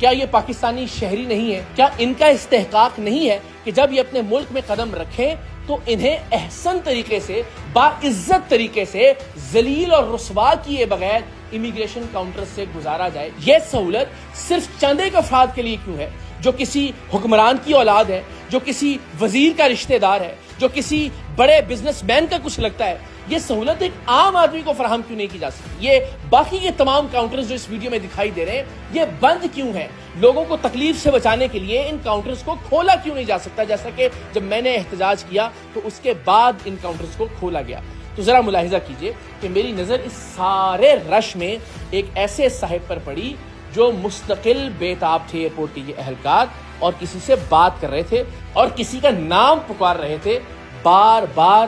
کیا یہ پاکستانی شہری نہیں ہے؟ کیا ان کا استحقاق نہیں ہے کہ جب یہ اپنے ملک میں قدم رکھیں تو انہیں احسن طریقے سے، باعزت طریقے سے، ذلیل اور رسوا کیے بغیر امیگریشن کاؤنٹر سے گزارا جائے؟ یہ سہولت صرف چند ایک افراد کے لیے کیوں ہے جو کسی حکمران کی اولاد ہے، جو کسی وزیر کا رشتہ دار ہے، جو کسی بڑے بزنس مین کا کچھ لگتا ہے؟ یہ سہولت ایک عام آدمی کو فراہم کیوں نہیں کی جا سکتی؟ یہ باقی کے تمام کاؤنٹرز جو اس ویڈیو میں دکھائی دے رہے ہیں یہ بند کیوں ہیں؟ لوگوں کو تکلیف سے بچانے کے لیے ان کاؤنٹرز کو کھولا کیوں نہیں جا سکتا؟ جیسا کہ جب میں نے احتجاج کیا تو اس کے بعد ان کاؤنٹرز کو کھولا گیا۔ تو ذرا ملاحظہ کیجئے کہ میری نظر اس سارے رش میں ایک ایسے صاحب پر پڑی جو مستقل بیتاب تھے ایئرپورٹ کے یہ اہلکار، اور کسی سے بات کر رہے تھے اور کسی کا نام پکار رہے تھے بار بار،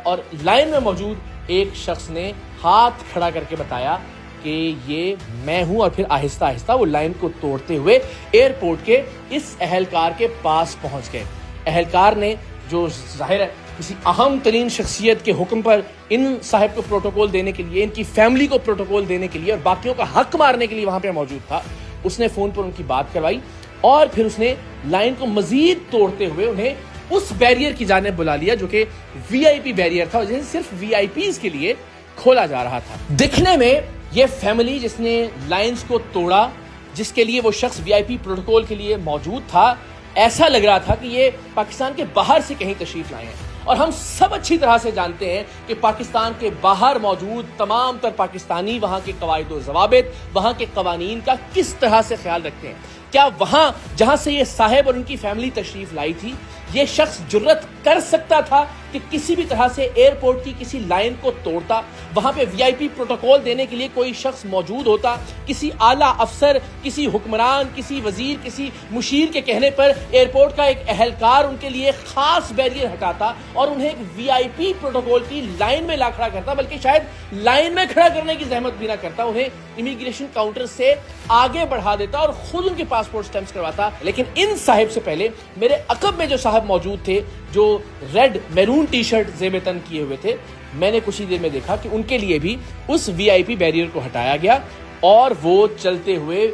اور لائن میں موجود ایک شخص نے ہاتھ کھڑا کر کے بتایا کہ یہ میں ہوں، اور پھر آہستہ آہستہ وہ لائن کو توڑتے ہوئے ایئرپورٹ کے اس اہلکار کے پاس پہنچ گئے۔ اہلکار نے، جو ظاہر ہے کسی اہم ترین شخصیت کے حکم پر ان صاحب کو پروٹوکول دینے کے لیے، ان کی فیملی کو پروٹوکول دینے کے لیے اور باقیوں کا حق مارنے کے لیے وہاں پہ موجود تھا، اس نے فون پر ان کی بات کروائی اور پھر اس نے لائن کو مزید توڑتے ہوئے انہیں اس بیریئر کی جانب بلا لیا جو کہ وی آئی پی بیریئر تھا، جسے صرف وی آئی پیز کے لیے کھولا جا رہا تھا۔ دکھنے میں یہ فیملی جس نے لائنز کو توڑا، جس کے لیے وہ شخص وی آئی پی پروٹوکول کے لیے موجود تھا، ایسا لگ رہا تھا کہ یہ پاکستان کے باہر سے کہیں تشریف لائے ہیں، اور ہم سب اچھی طرح سے جانتے ہیں کہ پاکستان کے باہر موجود تمام تر پاکستانی وہاں کے قواعد و ضوابط، وہاں کے قوانین کا کس طرح سے خیال رکھتے ہیں۔ کیا وہاں جہاں سے یہ صاحب اور ان کی فیملی تشریف لائی تھی، یہ شخص جرت کر سکتا تھا کہ کسی بھی طرح سے ایئرپورٹ کی کسی لائن کو توڑتا؟ وہاں پہ وی آئی پی پروٹوکول دینے کے لیے کوئی شخص موجود ہوتا؟ کسی اعلیٰ افسر، کسی حکمران، کسی وزیر، کسی مشیر کے کہنے پر ایئرپورٹ کا ایک اہلکار ان کے لیے خاص بیریئر ہٹاتا اور انہیں ایک وی آئی پی پروٹوکول کی لائن میں لا کھڑا کرتا، بلکہ شاید لائن میں کھڑا کرنے کی زحمت بھی نہ کرتا، انہیں امیگریشن کاؤنٹر سے آگے بڑھا دیتا اور خود ان کے پاسپورٹ سٹیمپس کرواتا؟ لیکن ان صاحب سے پہلے میرے عقب میں جو صاحب موجود تھے، جو ریڈ میرون ٹی شرٹ زیب تن کیے ہوئے تھے، میں نے کچھ ہی دیر میں دیکھا کہ ان کے لیے بھی اس وی آئی پی بیریئر کو ہٹایا گیا اور وہ چلتے ہوئے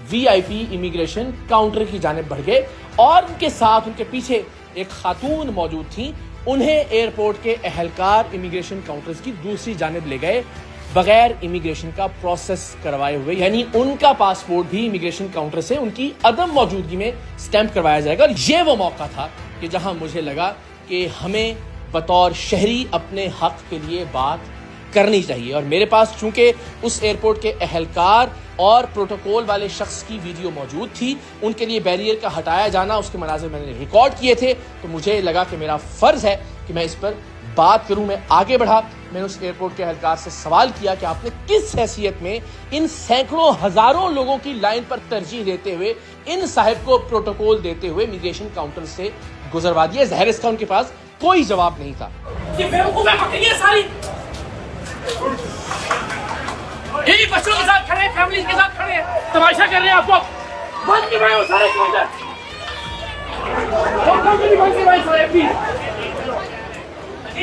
وی آئی پی امیگریشن کاؤنٹر کی جانب بڑھ گئے، اور ان کے ساتھ ان کے پیچھے ایک خاتون موجود تھیں، انہیں ایئرپورٹ کے اہلکار امیگریشن کاؤنٹرز کی دوسری جانب لے گئے بغیر امیگریشن کا پروسیس کروائے ہوئے، یعنی ان کا پاسپورٹ بھی امیگریشن کاؤنٹر سے ان کی عدم موجودگی میں سٹیمپ کروایا جائے گا۔ اور یہ وہ موقع تھا کہ جہاں مجھے لگا کہ ہمیں بطور شہری اپنے حق کے لیے بات کرنی چاہیے، اور میرے پاس چونکہ اس ایئرپورٹ کے اہلکار اور پروٹوکول والے شخص کی ویڈیو موجود تھی، ان کے لیے بیریئر کا ہٹایا جانا، اس کے مناظر میں نے ریکارڈ کیے تھے، تو مجھے لگا کہ میرا فرض ہے کہ میں اس پر بات کروں۔ میں آگے بڑھا، میں نے اس ایئرپورٹ کے اہلکار سے سوال کیا کہ آپ نے کس حیثیت میں ان سینکڑوں ہزاروں لوگوں کی لائن پر ترجیح دیتے ہوئے ان صاحب کو پروٹوکول دیتے ہوئے امیگریشن کاؤنٹر سے گزروا دیا؟ ظاہر اس کا ان کے پاس کوئی جواب نہیں تھا۔ یہ بیوقوفیں پکڑیے ساری، یہی بچوں کے ساتھ کھڑے ہیں، فیملی کے ساتھ کھڑے ہیں، تماشا کر رہے ہیں آپ کو بند کی بھائی سارے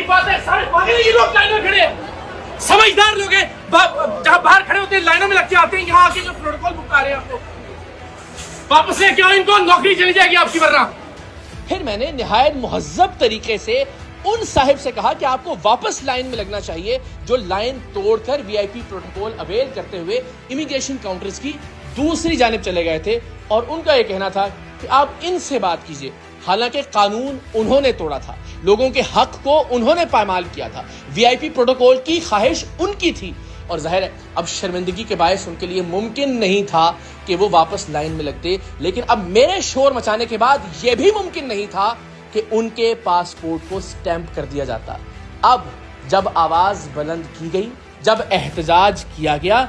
بات ہے، سارے پاگل یہ لوگ لائن میں کھڑے ہیں، سمجھدار لوگ ہیں، جہاں باہر کھڑے ہوتے ہیں لائنوں میں لگ کے آتے ہیں، یہاں آ کے جو پروٹوکول بکا رہے ہیں آپ کو واپس لے کے آؤ، ان کو نوکری چلی جائے گی آپ کی ورنہ۔ پھر میں نے نہایت مہذب طریقے سے ان صاحب سے کہا کہ آپ کو واپس لائن میں لگنا چاہیے جو لائن توڑ کر وی آئی پی پروٹوکول اویل کرتے ہوئے امیگریشن کاؤنٹرز کی دوسری جانب چلے گئے تھے، اور ان کا یہ کہنا تھا کہ آپ ان سے بات کیجئے۔ حالانکہ قانون انہوں نے توڑا تھا، لوگوں کے حق کو انہوں نے پامال کیا تھا، وی آئی پی پروٹوکول کی خواہش ان کی تھی، اور ظاہر ہے اب شرمندگی کے باعث ان کے لیے ممکن نہیں تھا کہ وہ واپس لائن میں لگتے، لیکن اب میرے شور مچانے کے بعد یہ بھی ممکن نہیں تھا کہ ان کے پاسپورٹ کو سٹیمپ کر دیا جاتا۔ اب جب آواز بلند کی گئی، جب احتجاج کیا گیا،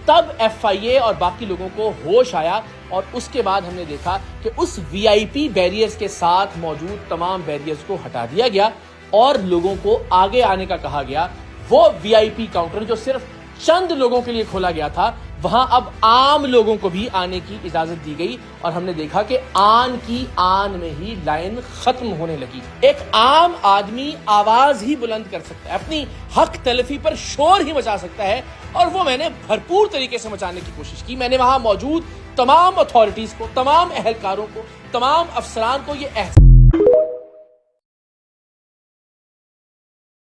تب ایف آئی اے اور باقی لوگوں کو ہوش آیا، اور اس کے بعد ہم نے دیکھا کہ اس وی آئی پی بیریئرز کے ساتھ موجود تمام بیریئرز کو ہٹا دیا گیا اور لوگوں کو آگے آنے کا کہا گیا۔ وہ وی آئی پی کاؤنٹر جو صرف چند لوگوں کے لیے کھولا گیا تھا، وہاں اب عام لوگوں کو بھی آنے کی اجازت دی گئی، اور ہم نے دیکھا کہ آن کی آن میں ہی لائن ختم ہونے لگی۔ ایک عام آدمی آواز ہی بلند کر سکتا ہے، اپنی حق تلفی پر شور ہی مچا سکتا ہے، اور وہ میں نے بھرپور طریقے سے مچانے کی کوشش کی۔ میں نے وہاں موجود تمام اتھارٹیز کو، تمام اہلکاروں کو، تمام افسران کو یہ